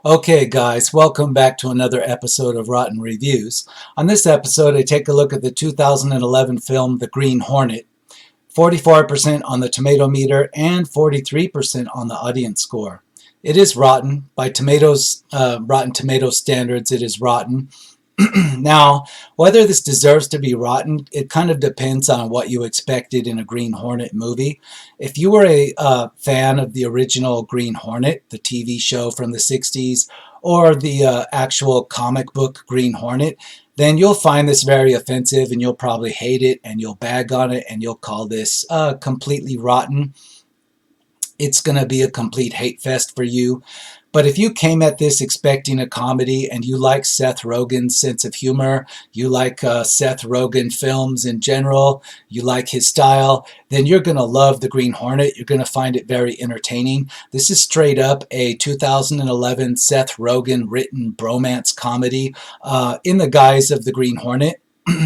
Okay, guys, welcome back to another episode of Rotten Reviews. On this episode, I take a look at the 2011 film The Green Hornet. 44% on the tomato meter and 43% on the audience score. It is rotten. By Rotten Tomatoes standards, it is rotten. Now, whether this deserves to be rotten, it kind of depends on what you expected in a Green Hornet movie. If you were a fan of the original Green Hornet, the TV show from the 60s, or the actual comic book Green Hornet, then you'll find this very offensive and you'll probably hate it and you'll bag on it and you'll call this completely rotten. It's going to be a complete hate fest for you. But if you came at this expecting a comedy and you like Seth Rogen's sense of humor, you like Seth Rogen films in general, you like his style, then you're going to love The Green Hornet. You're going to find it very entertaining. This is straight up a 2011 Seth Rogen written bromance comedy in the guise of The Green Hornet.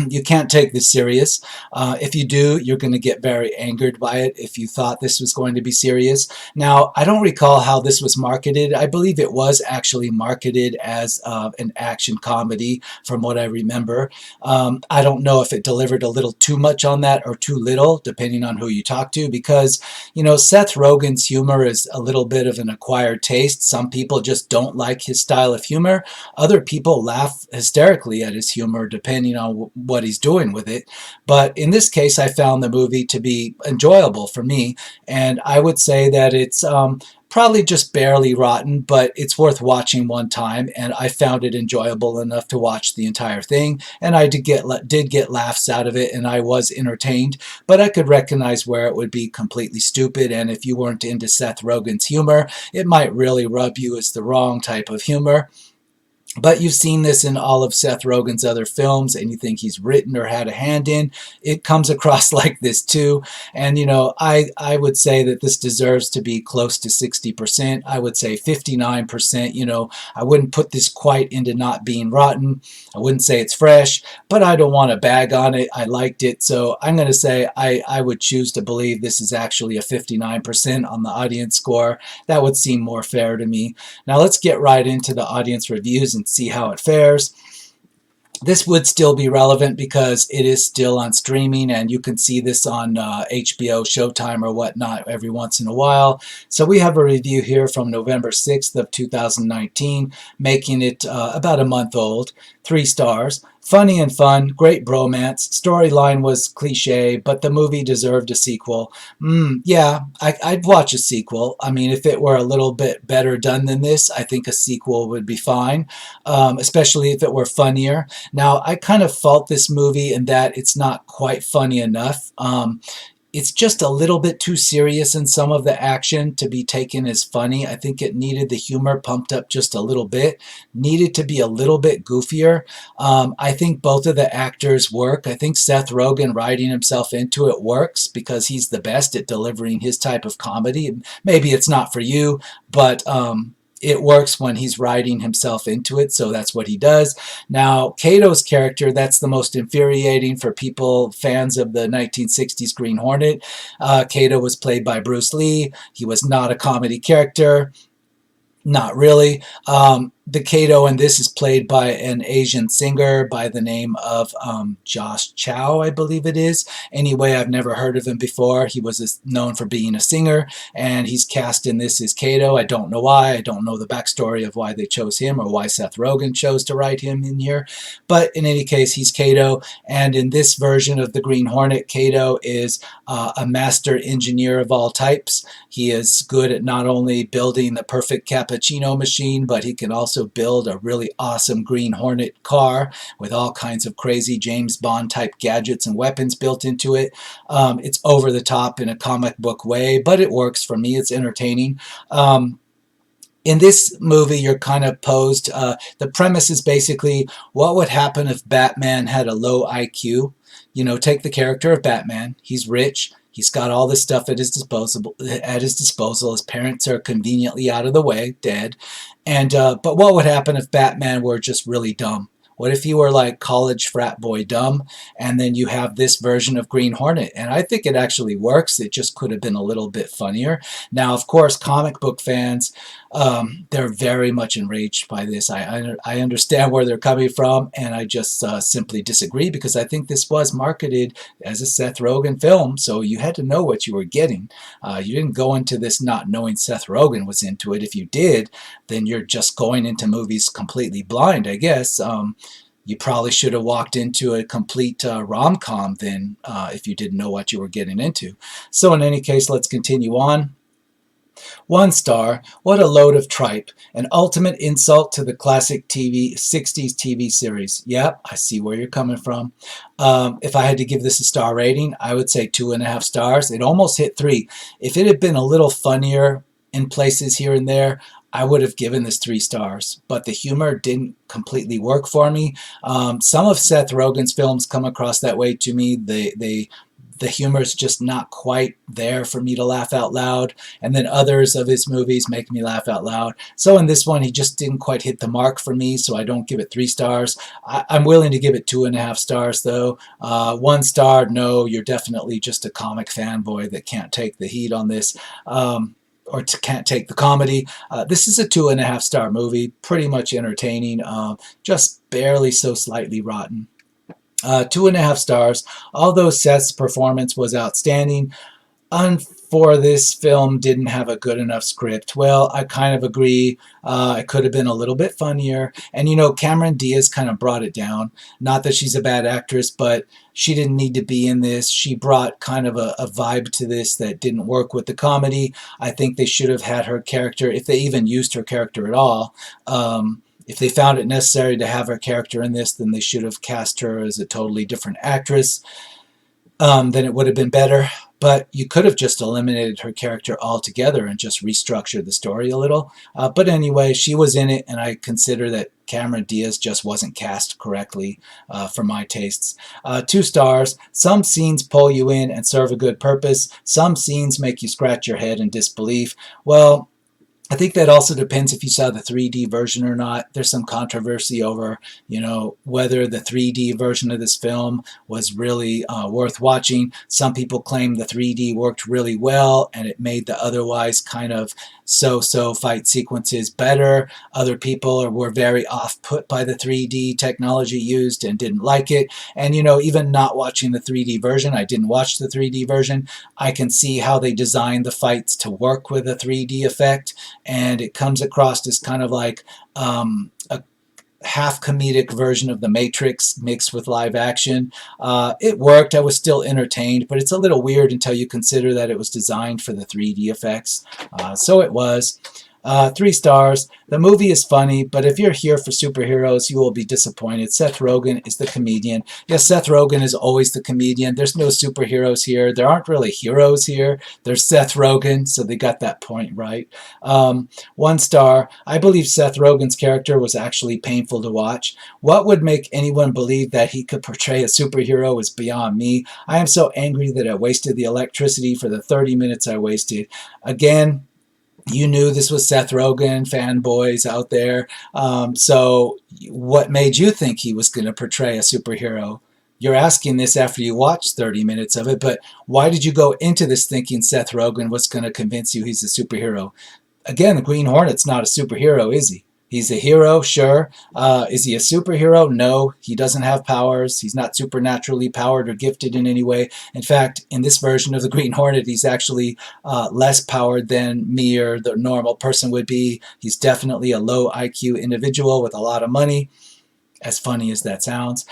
You can't take this serious. If you do, you're going to get very angered by it if you thought this was going to be serious. Now, I don't recall how this was marketed. I believe it was actually marketed as an action comedy, from what I remember. I don't know if it delivered a little too much on that or too little, depending on who you talk to, because, Seth Rogen's humor is a little bit of an acquired taste. Some people just don't like his style of humor. Other people laugh hysterically at his humor, depending on what he's doing with it. But in this case, I found the movie to be enjoyable for me, and I would say that it's probably just barely rotten, but it's worth watching one time, and I found it enjoyable enough to watch the entire thing, and I did get laughs out of it, and I was entertained, but I could recognize where it would be completely stupid, and if you weren't into Seth Rogen's humor, it might really rub you as the wrong type of humor. But you've seen this in all of Seth Rogen's other films, anything he's written or had a hand in, it comes across like this too. And, I would say that this deserves to be close to 60%. I would say 59%. I wouldn't put this quite into not being rotten. I wouldn't say it's fresh, but I don't want to bag on it. I liked it. So I'm going to say I would choose to believe this is actually a 59% on the audience score. That would seem more fair to me. Now let's get right into the audience reviews and see how it fares. This would still be relevant because it is still on streaming, and you can see this on HBO, Showtime, or whatnot every once in a while. So we have a review here from November 6th of 2019, making it about a month old. 3 stars. Funny and fun, great bromance. Storyline was cliche, but the movie deserved a sequel. Yeah, I'd watch a sequel. I mean, if it were a little bit better done than this, I think a sequel would be fine, especially if it were funnier. Now, I kind of fault this movie in that it's not quite funny enough. It's just a little bit too serious in some of the action to be taken as funny. I think it needed the humor pumped up just a little bit, needed to be a little bit goofier. I think both of the actors work. I think Seth Rogen writing himself into it works because he's the best at delivering his type of comedy. Maybe it's not for you, but it works when he's writing himself into it, so that's what he does. Now, Kato's character, that's the most infuriating for people, fans of the 1960s Green Hornet. Kato was played by Bruce Lee. He was not a comedy character. Not really. The Kato in this is played by an Asian singer by the name of Josh Chow, I believe it is. Anyway, I've never heard of him before. He was known for being a singer, and he's cast in this as Kato. I don't know why. I don't know the backstory of why they chose him or why Seth Rogen chose to write him in here. But in any case, he's Kato, and in this version of the Green Hornet, Kato is a master engineer of all types. He is good at not only building the perfect cappuccino machine, but he can also build a really awesome Green Hornet car with all kinds of crazy James Bond type gadgets and weapons built into it. It's over the top in a comic book way, but it works for me. It's entertaining. In this movie, you're kind of posed, the premise is basically what would happen if Batman had a low IQ. Take the character of Batman. He's rich. He's got all this stuff at his disposal. His parents are conveniently out of the way, dead. And but what would happen if Batman were just really dumb? What if you were like college frat boy dumb, and then you have this version of Green Hornet? And I think it actually works. It just could have been a little bit funnier. Now, of course, comic book fans, they're very much enraged by this. I understand where they're coming from, and I just simply disagree, because I think this was marketed as a Seth Rogen film, so you had to know what you were getting. You didn't go into this not knowing Seth Rogen was into it. If you did, then you're just going into movies completely blind, I guess. You probably should have walked into a complete rom-com then, if you didn't know what you were getting into. So in any case, let's continue on. 1 star, what a load of tripe. An ultimate insult to the classic 60s TV series. Yep, I see where you're coming from. If I had to give this a star rating, I would say 2.5 stars. It almost hit 3. If it had been a little funnier in places here and there, I would have given this 3 stars, but the humor didn't completely work for me. Some of Seth Rogen's films come across that way to me. The humor is just not quite there for me to laugh out loud, and then others of his movies make me laugh out loud. So in this one, he just didn't quite hit the mark for me, so I don't give it 3 stars. I'm willing to give it 2.5 stars, though. 1 star, no, you're definitely just a comic fanboy that can't take the heat on this. Or can't take the comedy. This is a 2.5 star movie, pretty much entertaining, just barely so slightly rotten. 2.5 stars. Although Seth's performance was outstanding, for this film didn't have a good enough script. Well, I kind of agree. It could have been a little bit funnier. And you know, Cameron Diaz kind of brought it down. Not that she's a bad actress, but she didn't need to be in this. She brought kind of a vibe to this that didn't work with the comedy. I think they should have had her character, if they even used her character at all. If they found it necessary to have her character in this, then they should have cast her as a totally different actress. Then it would have been better. But you could have just eliminated her character altogether and just restructured the story a little. But anyway, she was in it, and I consider that Cameron Diaz just wasn't cast correctly for my tastes. 2 stars. Some scenes pull you in and serve a good purpose. Some scenes make you scratch your head in disbelief. Well, I think that also depends if you saw the 3D version or not. There's some controversy over, you know, whether the 3D version of this film was really worth watching. Some people claim the 3D worked really well and it made the otherwise kind of so-so fight sequences better. Other people were very off-put by the 3D technology used and didn't like it. And, you know, even not watching the 3D version, I didn't watch the 3D version, I can see how they designed the fights to work with a 3D effect. And it comes across as kind of like a half comedic version of The Matrix mixed with live action. It worked. I was still entertained, but it's a little weird until you consider that it was designed for the 3D effects. So it was. 3 stars. The movie is funny, but if you're here for superheroes, you will be disappointed. Seth Rogen is the comedian. Yes, Seth Rogen is always the comedian. There's no superheroes here. There aren't really heroes here. There's Seth Rogen, so they got that point right. 1 star. I believe Seth Rogen's character was actually painful to watch. What would make anyone believe that he could portray a superhero is beyond me. I am so angry that I wasted the electricity for the 30 minutes I wasted. Again, you knew this was Seth Rogen, fanboys out there. So what made you think he was going to portray a superhero? You're asking this after you watched 30 minutes of it, but why did you go into this thinking Seth Rogen was going to convince you he's a superhero? Again, the Green Hornet's not a superhero, is he? He's a hero, sure. Is he a superhero? No, he doesn't have powers. He's not supernaturally powered or gifted in any way. In fact, in this version of the Green Hornet, he's actually less powered than me or the normal person would be. He's definitely a low IQ individual with a lot of money. As funny as that sounds.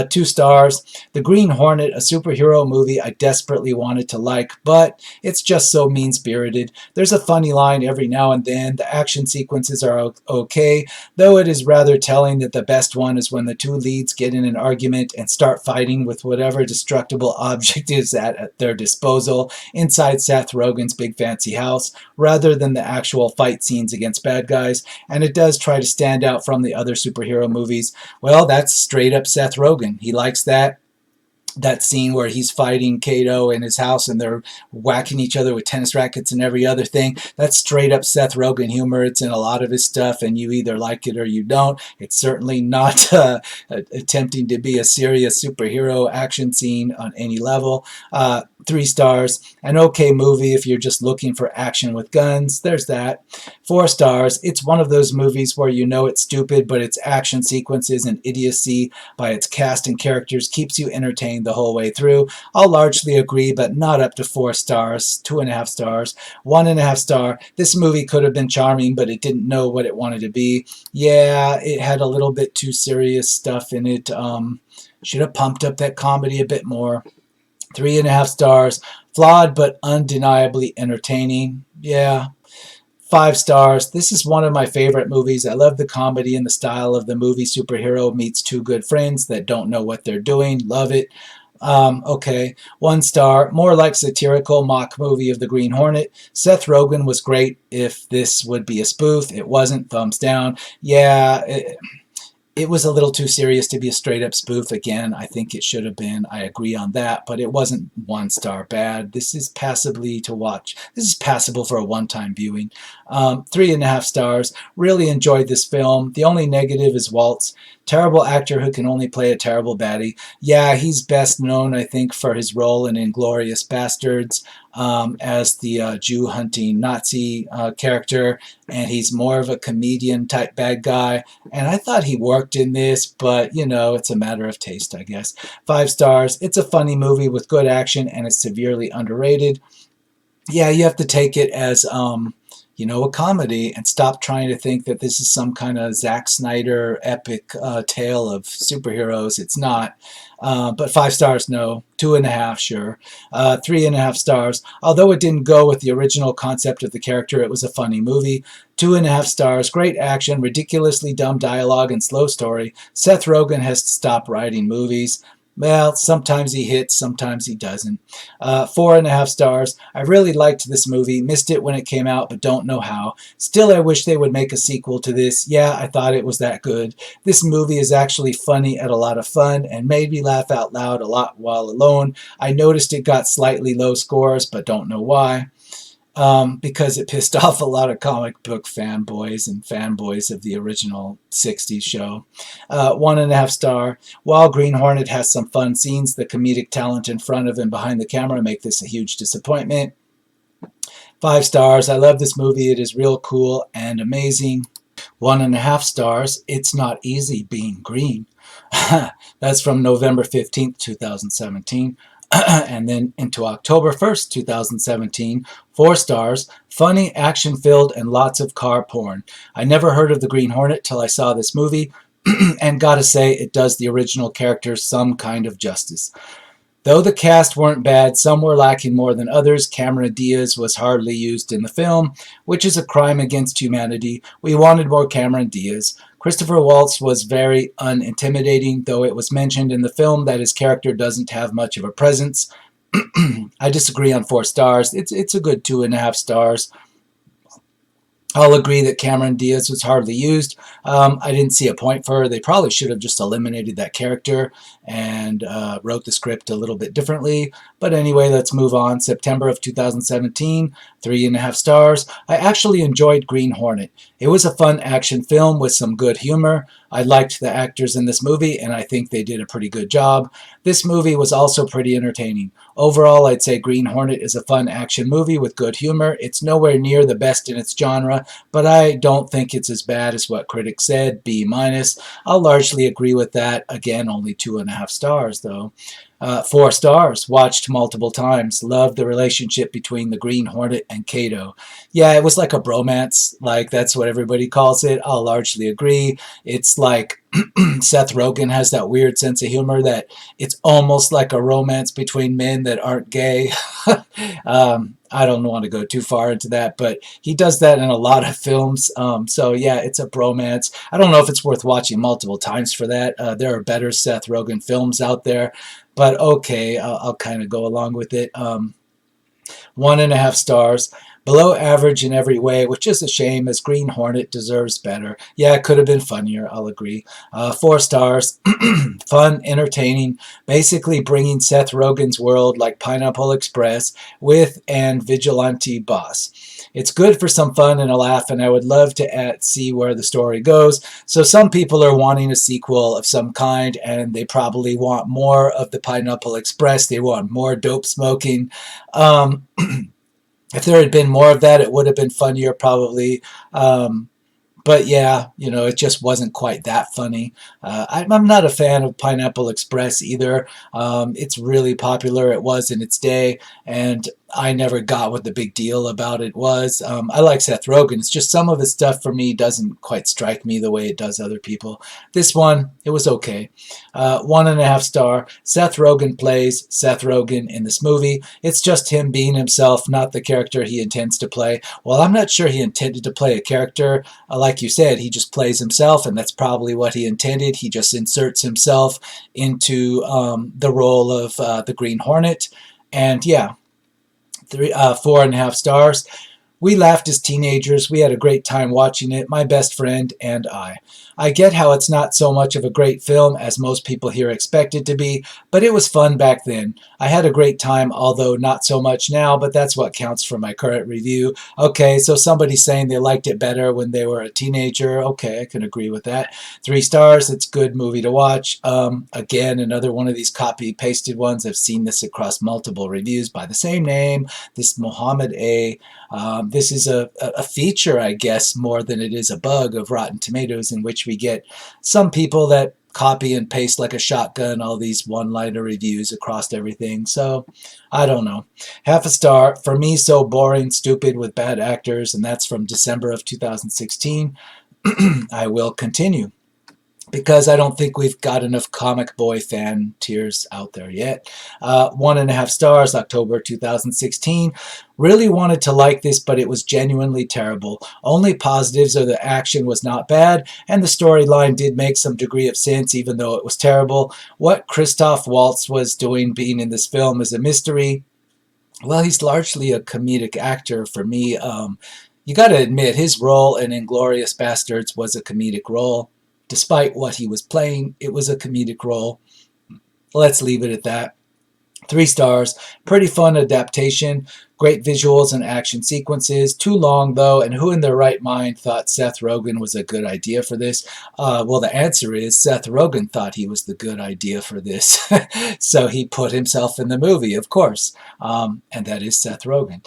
2 stars. The Green Hornet, a superhero movie I desperately wanted to like, but it's just so mean-spirited. There's a funny line every now and then. The action sequences are okay, though it is rather telling that the best one is when the 2 leads get in an argument and start fighting with whatever destructible object is at their disposal inside Seth Rogen's big fancy house, rather than the actual fight scenes against bad guys, and it does try to stand out from the other superhero movies. Well, that's straight up Seth Rogen. He likes that. that scene where he's fighting Kato in his house and they're whacking each other with tennis rackets and every other thing. That's straight up Seth Rogen humor. It's in a lot of his stuff, and you either like it or you don't. It's certainly not attempting to be a serious superhero action scene on any level. 3 stars. An okay movie if you're just looking for action with guns. There's that. 4 stars. It's one of those movies where you know it's stupid, but its action sequences and idiocy by its cast and characters keeps you entertained the whole way through. I'll largely agree, but not up to 4 stars. 2.5 stars. 1.5 star. This movie could have been charming, but it didn't know what it wanted to be. Yeah, it had a little bit too serious stuff in it. Should have pumped up that comedy a bit more. 3.5 stars. Flawed but undeniably entertaining. Yeah. 5 stars. This is one of my favorite movies. I love the comedy and the style of the movie. Superhero meets two good friends that don't know what they're doing. Love it. Okay. 1 star. More like satirical mock movie of the Green Hornet. Seth Rogen was great. If this would be a spoof, it wasn't. Thumbs down. Yeah. It was a little too serious to be a straight up spoof. Again, I think it should have been. I agree on that, but it wasn't 1 star bad. This is passably to watch. This is passable for a one-time viewing. 3.5 stars. Really enjoyed this film. The only negative is Waltz. Terrible actor who can only play a terrible baddie. Yeah, he's best known, I think, for his role in Inglourious Bastards as the Jew-hunting Nazi character, and he's more of a comedian-type bad guy. And I thought he worked in this, but, you know, it's a matter of taste, I guess. 5 stars. It's a funny movie with good action, and it's severely underrated. Yeah, you have to take it as, you know, a comedy and stop trying to think that this is some kind of Zack Snyder epic tale of superheroes. It's not. But 5 stars, no. 2.5, sure. 3.5 stars. Although it didn't go with the original concept of the character, it was a funny movie. 2.5 stars. Great action, ridiculously dumb dialogue, and slow story. Seth Rogen has to stop writing movies. Well, sometimes he hits, sometimes he doesn't. 4.5 stars. I really liked this movie. Missed it when it came out, but don't know how. Still, I wish they would make a sequel to this. Yeah, I thought it was that good. This movie is actually funny and a lot of fun and made me laugh out loud a lot while alone. I noticed it got slightly low scores, but don't know why. Because it pissed off a lot of comic book fanboys and fanboys of the original 60s show. 1.5 star. While Green Hornet has some fun scenes, the comedic talent in front of and behind the camera make this a huge disappointment. 5 stars. I love this movie. It is real cool and amazing. 1.5 stars. It's not easy being green. That's from November 15th, 2017. And then into October 1st, 2017, 4 stars, funny, action-filled, and lots of car porn. I never heard of the Green Hornet till I saw this movie, and gotta say, it does the original character some kind of justice. Though the cast weren't bad, some were lacking more than others. Cameron Diaz was hardly used in the film, which is a crime against humanity. We wanted more Cameron Diaz. Christopher Waltz was very unintimidating, though it was mentioned in the film that his character doesn't have much of a presence. I disagree on 4 stars. It's a good 2.5 stars. I'll agree that Cameron Diaz was hardly used. I didn't see a point for her. They probably should have just eliminated that character and wrote the script a little bit differently. But anyway, let's move on. September of 2017, 3.5 stars. I actually enjoyed Green Hornet. It was a fun action film with some good humor. I liked the actors in this movie, and I think they did a pretty good job. This movie was also pretty entertaining. Overall, I'd say Green Hornet is a fun action movie with good humor. It's nowhere near the best in its genre, but I don't think it's as bad as what critics said, B-. I'll largely agree with that. Again, only 2.5 stars, though. 4 stars. Watched multiple times. Loved the relationship between the Green Hornet and Kato. Yeah, it was like a bromance. Like, that's what everybody calls it. I'll largely agree. It's like Seth Rogen has that weird sense of humor that it's almost like a romance between men that aren't gay. I don't want to go too far into that, but he does that in a lot of films. So yeah, it's a bromance. I don't know if it's worth watching multiple times for that. There are better Seth Rogen films out there, but okay, I'll kind of go along with it. 1.5 stars. Below average in every way, which is a shame, as Green Hornet deserves better. Yeah, it could have been funnier, I'll agree. 4 stars. Fun, entertaining, basically bringing Seth Rogen's world like Pineapple Express with and Vigilante Boss. It's good for some fun and a laugh, and I would love to see where the story goes. So some people are wanting a sequel of some kind, and they probably want more of the Pineapple Express. They want more dope smoking. Um, if there had been more of that, it would have been funnier, probably. But yeah, it just wasn't quite that funny. I'm not a fan of Pineapple Express either. It's really popular. It was in its day, and I never got what the big deal about it was. I like Seth Rogen. It's just some of his stuff for me doesn't quite strike me the way it does other people. This one, it was okay. 1.5 star. Seth Rogen plays Seth Rogen in this movie. It's just him being himself, not the character he intends to play. Well, I'm not sure he intended to play a character. Like you said, he just plays himself, and that's probably what he intended. He just inserts himself into the role of the Green Hornet. And yeah, 4.5 stars. We laughed as teenagers. We had a great time watching it, my best friend and I. I get how it's not so much of a great film as most people here expect it to be, but it was fun back then. I had a great time, although not so much now, but that's what counts for my current review. Okay, so somebody's saying they liked it better when they were a teenager. Okay, I can agree with that. 3 stars, it's a good movie to watch. Again, another one of these copy-pasted ones. I've seen this across multiple reviews by the same name, this Mohammed A. This is a feature, I guess, more than it is a bug of Rotten Tomatoes, in which we get some people that copy and paste like a shotgun all these one-liner reviews across everything. So, I don't know. 0.5 star. For me, so boring, stupid, with bad actors, and that's from December of 2016. I will continue, because I don't think we've got enough comic boy fan tears out there yet. 1.5 stars, October 2016. Really wanted to like this, but it was genuinely terrible. Only positives are the action was not bad, and the storyline did make some degree of sense, even though it was terrible. What Christoph Waltz was doing being in this film is a mystery. Well, he's largely a comedic actor for me. You got to admit, his role in Inglourious Basterds was a comedic role. Despite what he was playing, it was a comedic role. Let's leave it at that. 3 stars. Pretty fun adaptation. Great visuals and action sequences. Too long, though, and who in their right mind thought Seth Rogen was a good idea for this? Well, the answer is Seth Rogen thought he was the good idea for this. So he put himself in the movie, of course. And that is Seth Rogen.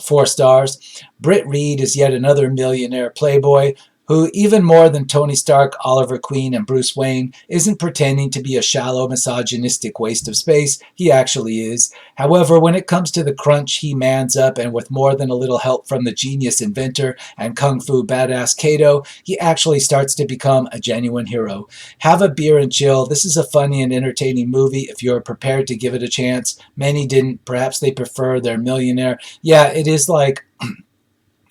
4 stars. Britt Reed is yet another millionaire playboy who, even more than Tony Stark, Oliver Queen, and Bruce Wayne, isn't pretending to be a shallow, misogynistic waste of space. He actually is. However, when it comes to the crunch, he mans up, and with more than a little help from the genius inventor and kung fu badass Kato, he actually starts to become a genuine hero. Have a beer and chill. This is a funny and entertaining movie if you're prepared to give it a chance. Many didn't. Perhaps they prefer their millionaire. Yeah, it is like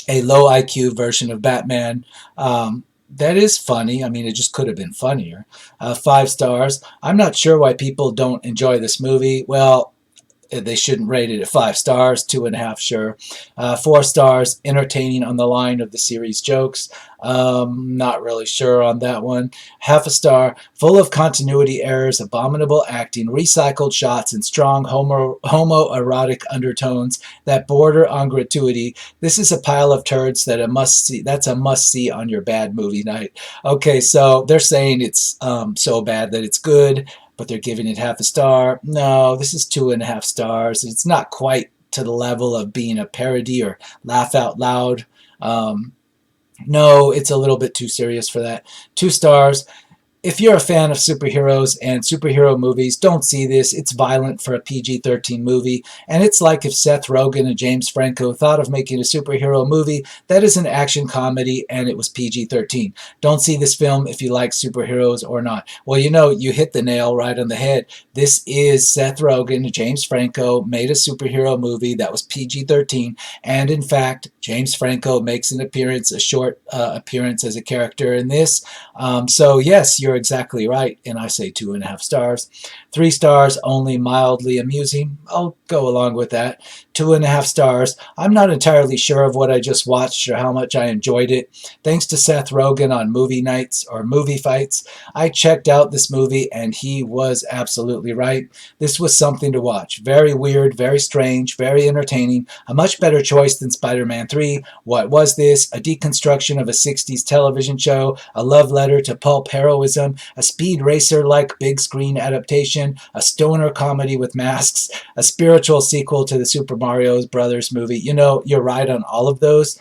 a low IQ version of Batman. That is funny. I mean, it just could have been funnier. 5 stars. I'm not sure why people don't enjoy this movie. Well, they shouldn't rate it at 5 stars. 2.5, sure. 4 stars. Entertaining on the line of the series jokes. Not really sure on that one. 0.5 star. Full of continuity errors, abominable acting, recycled shots, and strong homoerotic undertones that border on gratuity. This is a pile of turds that a must see. That's a must see on your bad movie night. Okay, so they're saying it's so bad that it's good, but they're giving it 0.5 star. No, this is 2.5 stars. It's not quite to the level of being a parody or laugh out loud. No, it's a little bit too serious for that. 2 stars. If you're a fan of superheroes and superhero movies, don't see this. It's violent for a PG-13 movie, and it's like if Seth Rogen and James Franco thought of making a superhero movie that is an action comedy and it was PG-13. Don't see this film if you like superheroes or not. Well, you hit the nail right on the head. This is Seth Rogen and James Franco made a superhero movie that was PG-13, and in fact, James Franco makes an appearance, a short appearance as a character in this. So yes, you're exactly right, and I say 2.5 stars. 3 stars, only mildly amusing. I'll go along with that. 2.5 stars. I'm not entirely sure of what I just watched or how much I enjoyed it. Thanks to Seth Rogen on movie nights or movie fights, I checked out this movie and he was absolutely right. This was something to watch. Very weird, very strange, very entertaining. A much better choice than Spider-Man 3. What was this? A deconstruction of a 60s television show, a love letter to pulp heroism, a speed racer-like big screen adaptation, a stoner comedy with masks, a spiritual sequel to the Super Mario Brothers movie. You know, you're right on all of those.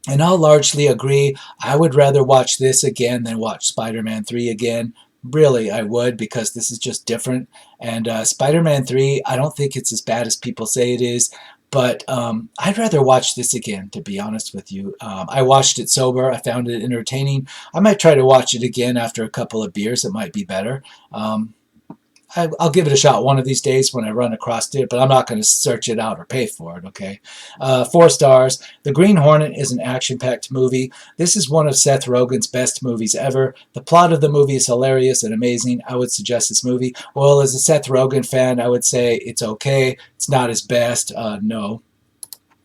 And I'll largely agree. I would rather watch this again than watch Spider-Man 3 again. Really, I would, because this is just different. And Spider-Man 3, I don't think it's as bad as people say it is. But I'd rather watch this again, to be honest with you. I watched it sober. I found it entertaining. I might try to watch it again after a couple of beers. It might be better. I'll give it a shot one of these days when I run across it, but I'm not going to search it out or pay for it, okay? 4 stars. The Green Hornet is an action-packed movie. This is one of Seth Rogen's best movies ever. The plot of the movie is hilarious and amazing. I would suggest this movie. Well, as a Seth Rogen fan, I would say it's okay. It's not his best, no.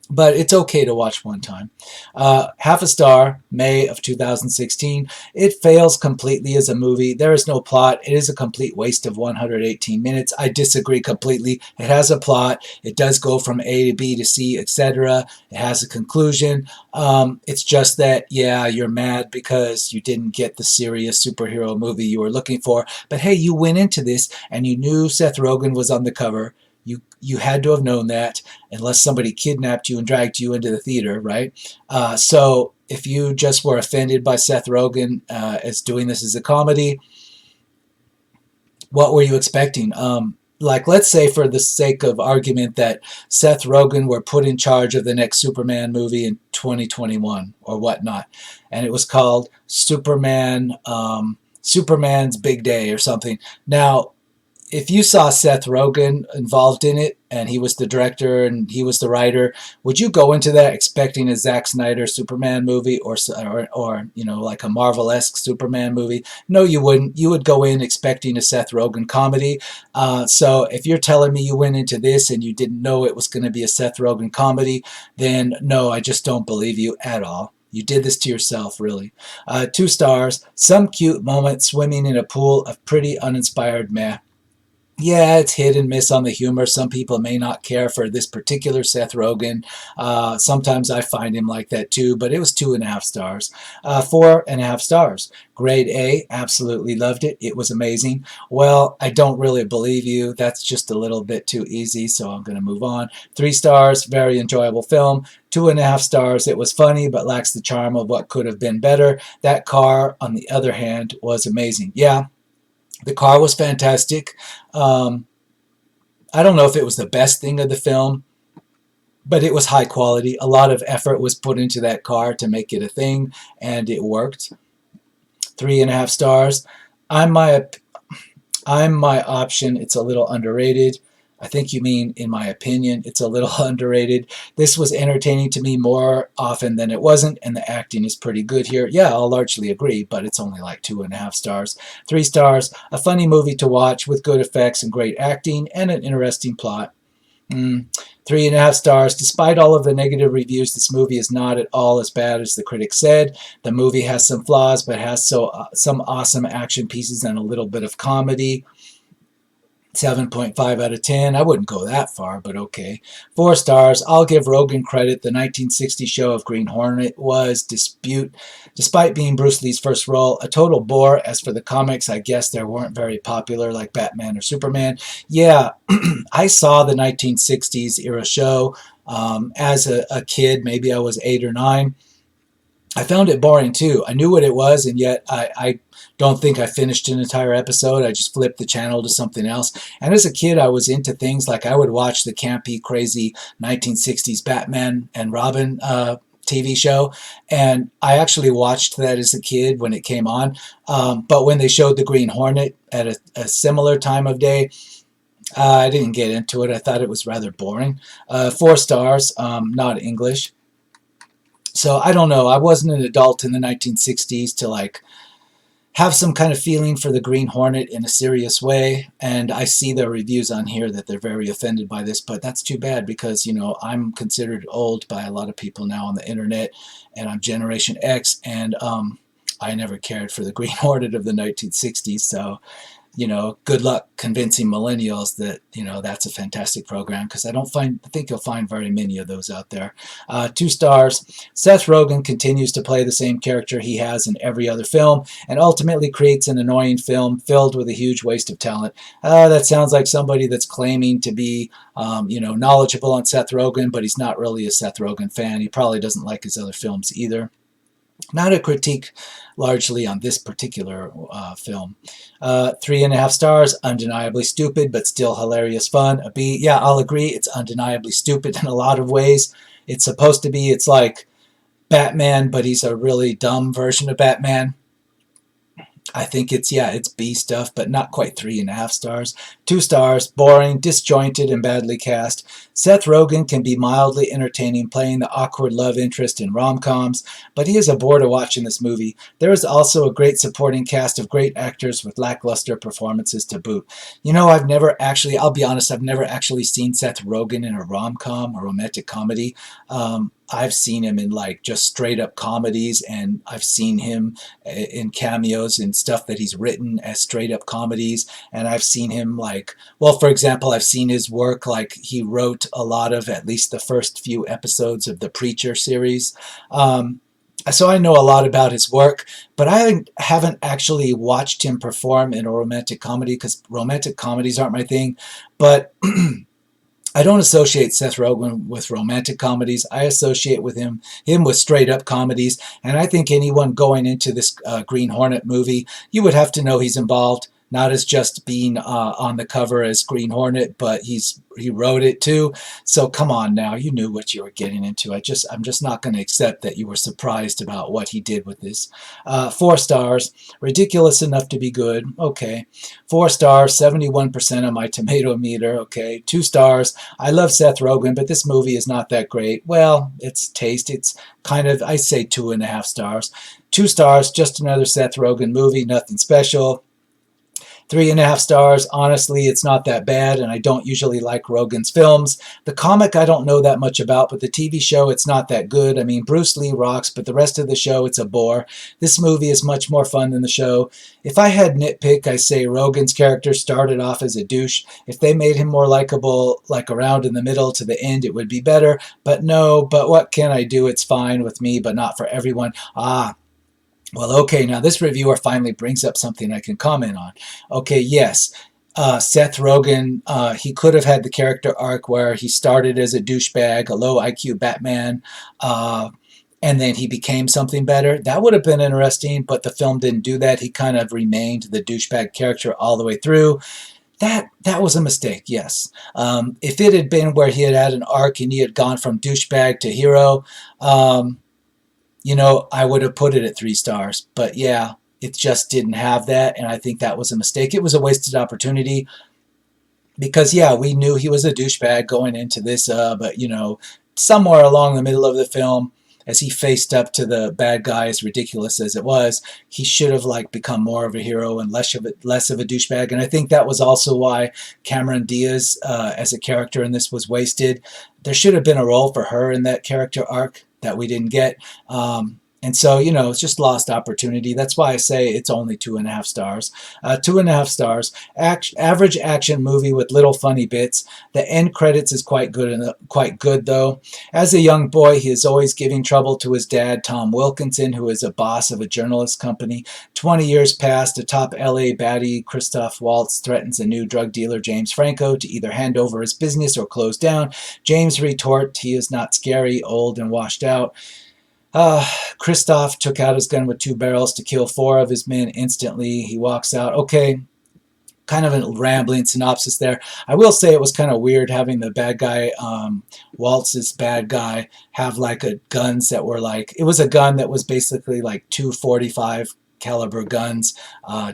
But it's okay to watch one time. Half a star, May of 2016. It fails completely as a movie. There is no plot. It is a complete waste of 118 minutes. I disagree completely. It has a plot. It does go from A to B to C, etc. It has a conclusion. It's just that, yeah, you're mad because you didn't get the serious superhero movie you were looking for. But hey, you went into this and you knew Seth Rogen was on the cover. You had to have known that, unless somebody kidnapped you and dragged you into the theater, right? So if you just were offended by Seth Rogen as doing this as a comedy, what were you expecting? Like, let's say for the sake of argument that Seth Rogen were put in charge of the next Superman movie in 2021 or whatnot, and it was called Superman's Big Day or something. Now, if you saw Seth Rogen involved in it, and he was the director and he was the writer, would you go into that expecting a Zack Snyder Superman movie or you know, like a Marvel-esque Superman movie? No, you wouldn't. You would go in expecting a Seth Rogen comedy. So if you're telling me you went into this and you didn't know it was going to be a Seth Rogen comedy, then no, I just don't believe you at all. You did this to yourself, really. 2 stars. Some cute moment swimming in a pool of pretty uninspired meh. Yeah, it's hit and miss on the humor. Some people may not care for this particular Seth Rogen. Sometimes I find him like that too, but it was 2.5 stars. 4.5 stars. Grade A, absolutely loved it. It was amazing. Well, I don't really believe you. That's just a little bit too easy, so I'm going to move on. 3 stars, very enjoyable film. 2.5 stars, it was funny, but lacks the charm of what could have been better. That car, on the other hand, was amazing. Yeah. The car was fantastic. I don't know if it was the best thing of the film, but it was high quality. A lot of effort was put into that car to make it a thing, and it worked. 3.5 stars. I'm my option. It's a little underrated. I think you mean, in my opinion, it's a little underrated. This was entertaining to me more often than it wasn't, and the acting is pretty good here. Yeah, I'll largely agree, but it's only like 2.5 stars. 3 stars, a funny movie to watch with good effects and great acting and an interesting plot. 3.5 stars. Despite all of the negative reviews, this movie is not at all as bad as the critics said. The movie has some flaws, but has some awesome action pieces and a little bit of comedy. 7.5 out of 10. I wouldn't go that far, but okay. 4 stars. I'll give Rogen credit. The 1960 show of Green Hornet was, despite being Bruce Lee's first role, a total bore. As for the comics, I guess they weren't very popular like Batman or Superman. Yeah, I saw the 1960s era show as a kid. Maybe I was 8 or 9. I found it boring too. I knew what it was, and yet I don't think I finished an entire episode. I just flipped the channel to something else. And as a kid, I was into things like I would watch the campy, crazy 1960s Batman and Robin TV show. And I actually watched that as a kid when it came on. But when they showed the Green Hornet at a similar time of day, I didn't get into it. I thought it was rather boring. 4 stars, not English. So I don't know. I wasn't an adult in the 1960s to like have some kind of feeling for the Green Hornet in a serious way. And I see the reviews on here that they're very offended by this, but that's too bad because, you know, I'm considered old by a lot of people now on the internet, and I'm Generation X, and I never cared for the Green Hornet of the 1960s. So, you know, good luck convincing millennials that, you know, that's a fantastic program, because I think you'll find very many of those out there. 2 stars. Seth Rogen continues to play the same character he has in every other film, and ultimately creates an annoying film filled with a huge waste of talent. That sounds like somebody that's claiming to be, you know, knowledgeable on Seth Rogen, but he's not really a Seth Rogen fan. He probably doesn't like his other films either. Not a critique largely on this particular film. 3.5 stars, undeniably stupid, but still hilarious fun. A B, yeah, I'll agree, it's undeniably stupid in a lot of ways. It's supposed to be, it's like Batman, but he's a really dumb version of Batman. I think it's, yeah, it's B stuff, but not quite 3.5 stars. 2 stars, boring, disjointed, and badly cast. Seth Rogen can be mildly entertaining playing the awkward love interest in rom-coms, but he is a bore to watch in this movie. There is also a great supporting cast of great actors with lackluster performances to boot. You know, I'll be honest, I've never actually seen Seth Rogen in a rom-com, a romantic comedy. I've seen him in like just straight up comedies, and I've seen him in cameos and stuff that he's written as straight up comedies. And I've seen him like, well, for example, I've seen his work, like he wrote a lot of at least the first few episodes of the Preacher series. So I know a lot about his work, but I haven't actually watched him perform in a romantic comedy, because romantic comedies aren't my thing. But I don't associate Seth Rogen with romantic comedies. I associate with him with straight up comedies. And I think anyone going into this Green Hornet movie, you would have to know he's involved, not as just being on the cover as Green Hornet, but he wrote it too. So come on now, you knew what you were getting into. I'm just not going to accept that you were surprised about what he did with this. 4 stars, ridiculous enough to be good. Okay. 4 stars, 71% on my tomato meter. Okay. 2 stars, I love Seth Rogen, but this movie is not that great. Well, it's taste. It's kind of, I say 2.5 stars. 2 stars, just another Seth Rogen movie, nothing special. 3.5 stars, honestly, it's not that bad, and I don't usually like Rogen's films. The comic I don't know that much about, but the TV show, it's not that good. I mean, Bruce Lee rocks, but the rest of the show, it's a bore. This movie is much more fun than the show. If I had nitpick, I say Rogen's character started off as a douche. If they made him more likable, like around in the middle to the end, it would be better. But no, but what can I do? It's fine with me, but not for everyone. Well, okay, now this reviewer finally brings up something I can comment on. Okay, yes, Seth Rogen, he could have had the character arc where he started as a douchebag, a low IQ Batman, and then he became something better. That would have been interesting, but the film didn't do that. He kind of remained the douchebag character all the way through. That was a mistake, yes. If it had been where he had an arc and he had gone from douchebag to hero, you know, I would have put it at 3 stars. But yeah, it just didn't have that, and I think that was a mistake. It was a wasted opportunity because, yeah, we knew he was a douchebag going into this, but, you know, somewhere along the middle of the film, as he faced up to the bad guy, as ridiculous as it was, he should have like become more of a hero and less of a douchebag. And I think that was also why Cameron Diaz as a character in this was wasted. There should have been a role for her in that character arc that we didn't get. And so, you know, it's just lost opportunity. That's why I say it's only 2.5 stars. 2.5 stars. Average action movie with little funny bits. The end credits is quite good though. As a young boy, he is always giving trouble to his dad, Tom Wilkinson, who is a boss of a journalist company. 20 years past, a top LA baddie, Christoph Waltz, threatens a new drug dealer, James Franco, to either hand over his business or close down. James retorts he is not scary, old, and washed out. Christoph took out his gun with 2 barrels to kill 4 of his men instantly. He walks out. Okay, kind of a rambling synopsis there. I will say it was kind of weird having the bad guy, Waltz's bad guy, have like guns that were like, it was a gun that was basically like 2.45 caliber guns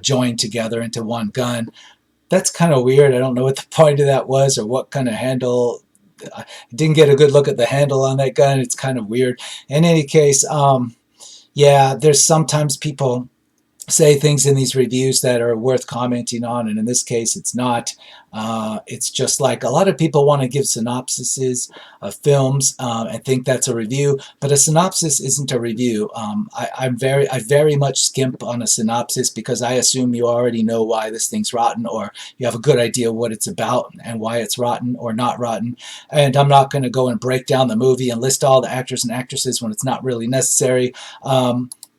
joined together into one gun. That's kind of weird. I don't know what the point of that was or what kind of handle. I didn't get a good look at the handle on that gun. It's kind of weird. In any case, yeah, there's sometimes people say things in these reviews that are worth commenting on, and in this case it's not. It's just like a lot of people want to give synopsises of films and think that's a review, but a synopsis isn't a review. I very much skimp on a synopsis because I assume you already know why this thing's rotten, or you have a good idea what it's about and why it's rotten or not rotten. And I'm not going to go and break down the movie and list all the actors and actresses when it's not really necessary.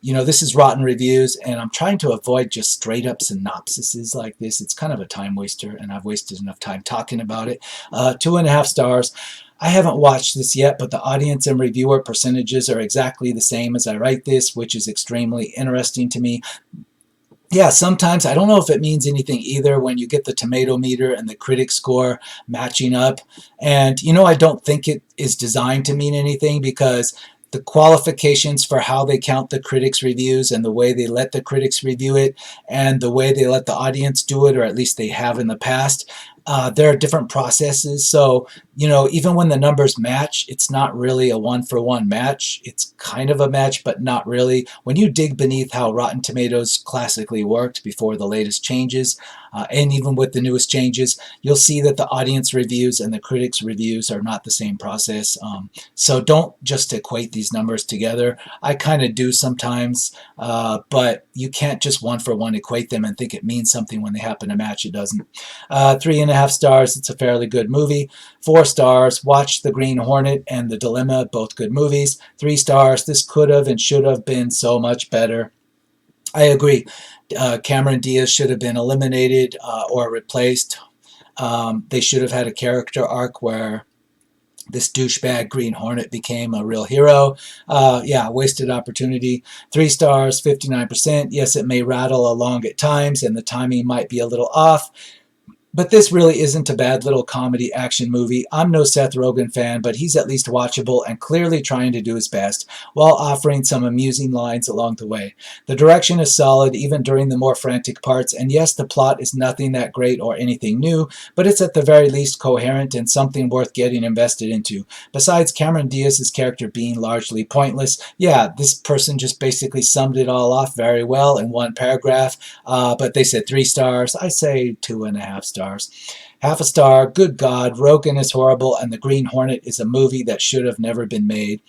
This is Rotten Reviews, and I'm trying to avoid just straight up synopsises like this. It's kind of a time waster, and I've wasted enough time talking about it. 2.5 stars. I haven't watched this yet, but the audience and reviewer percentages are exactly the same as I write this, which is extremely interesting to me. Yeah, sometimes I don't know if it means anything either when you get the tomato meter and the critic score matching up. And, I don't think it is designed to mean anything because the qualifications for how they count the critics' reviews and the way they let the critics review it and the way they let the audience do it, or at least they have in the past, there are different processes. So, even when the numbers match, it's not really a one-for-one match. It's kind of a match, but not really. When you dig beneath how Rotten Tomatoes classically worked before the latest changes, and even with the newest changes, you'll see that the audience reviews and the critics' reviews are not the same process. So don't just equate these numbers together. I kind of do sometimes, but you can't just one-for-one equate them and think it means something when they happen to match. It doesn't. 3.5 stars. It's a fairly good movie. 4 stars. Watch The Green Hornet and The Dilemma, both good movies. 3 stars. This could have and should have been so much better. I agree. Cameron Diaz should have been eliminated or replaced. They should have had a character arc where this douchebag Green Hornet became a real hero. Yeah, wasted opportunity. 3 stars, 59%. Yes, it may rattle along at times, and the timing might be a little off. But this really isn't a bad little comedy action movie. I'm no Seth Rogen fan, but he's at least watchable and clearly trying to do his best, while offering some amusing lines along the way. The direction is solid, even during the more frantic parts, and yes, the plot is nothing that great or anything new, but it's at the very least coherent and something worth getting invested into. Besides Cameron Diaz's character being largely pointless, yeah, this person just basically summed it all off very well in one paragraph, but they said 3 stars. I say 2.5 stars. Half a star. Good God, Rogen is horrible, and The Green Hornet is a movie that should have never been made.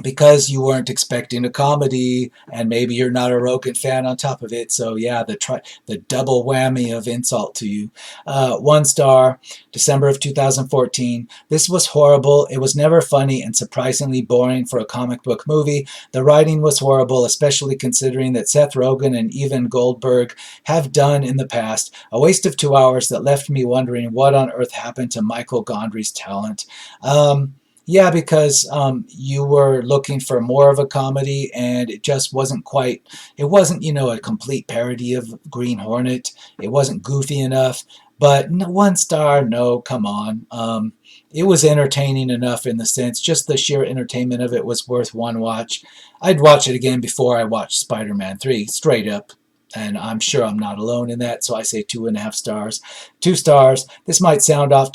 Because you weren't expecting a comedy, and maybe you're not a Rogen fan on top of it. So yeah, the double whammy of insult to you. 1 star, December of 2014. This was horrible. It was never funny and surprisingly boring for a comic book movie. The writing was horrible, especially considering that Seth Rogen and Evan Goldberg have done in the past. A waste of 2 hours that left me wondering what on earth happened to Michael Gondry's talent. Yeah, because you were looking for more of a comedy, and it just wasn't quite, it wasn't, a complete parody of Green Hornet. It wasn't goofy enough, but 1 star, no, come on. It was entertaining enough in the sense, just the sheer entertainment of it was worth one watch. I'd watch it again before I watched Spider-Man 3, straight up. And I'm sure I'm not alone in that, so I say 2.5 stars. 2 stars. This might sound off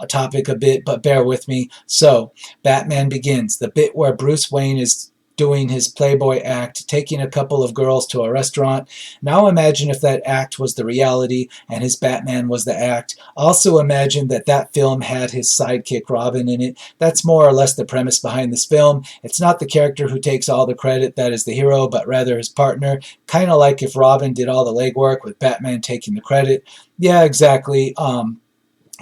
topic a bit, but bear with me. So, Batman Begins, the bit where Bruce Wayne is doing his Playboy act, taking a couple of girls to a restaurant. Now imagine if that act was the reality and his Batman was the act. Also imagine that that film had his sidekick Robin in it. That's more or less the premise behind this film. It's not the character who takes all the credit that is the hero, but rather his partner. Kind of like if Robin did all the legwork with Batman taking the credit. Yeah, exactly.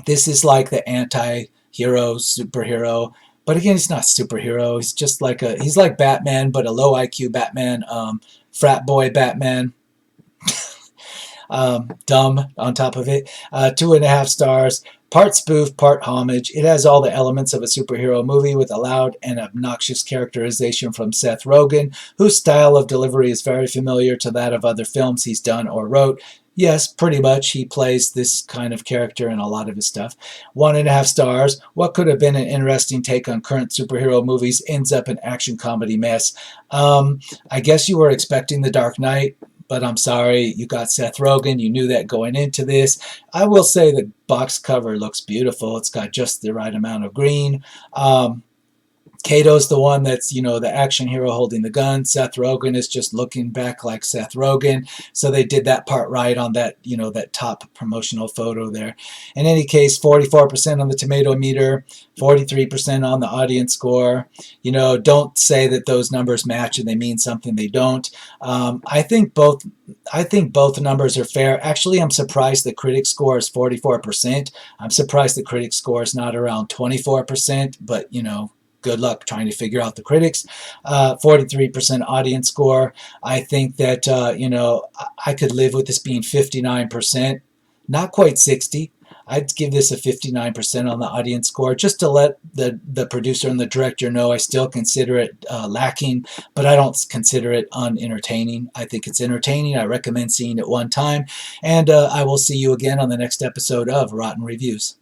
This is like the anti-hero, superhero. But again, he's not a superhero. He's just like he's like Batman, but a low IQ Batman, frat boy Batman. Dumb on top of it. 2.5 stars. Part spoof, part homage. It has all the elements of a superhero movie with a loud and obnoxious characterization from Seth Rogen, whose style of delivery is very familiar to that of other films he's done or wrote. Yes, pretty much. He plays this kind of character in a lot of his stuff. 1.5 stars. What could have been an interesting take on current superhero movies ends up an action comedy mess. I guess you were expecting The Dark Knight, but I'm sorry, you got Seth Rogen. You knew that going into this. I will say the box cover looks beautiful. It's got just the right amount of green. Kato's the one that's, the action hero holding the gun. Seth Rogen is just looking back like Seth Rogen. So they did that part right on that, that top promotional photo there. In any case, 44% on the tomato meter, 43% on the audience score. Don't say that those numbers match and they mean something. They don't. I think both numbers are fair. Actually, I'm surprised the critic score is 44%. I'm surprised the critic score is not around 24%, but good luck trying to figure out the critics. 43% audience score. I think that, I could live with this being 59%, not quite 60. I'd give this a 59% on the audience score, just to let the producer and the director know I still consider it lacking, but I don't consider it unentertaining. I think it's entertaining. I recommend seeing it one time, and I will see you again on the next episode of Rotten Reviews.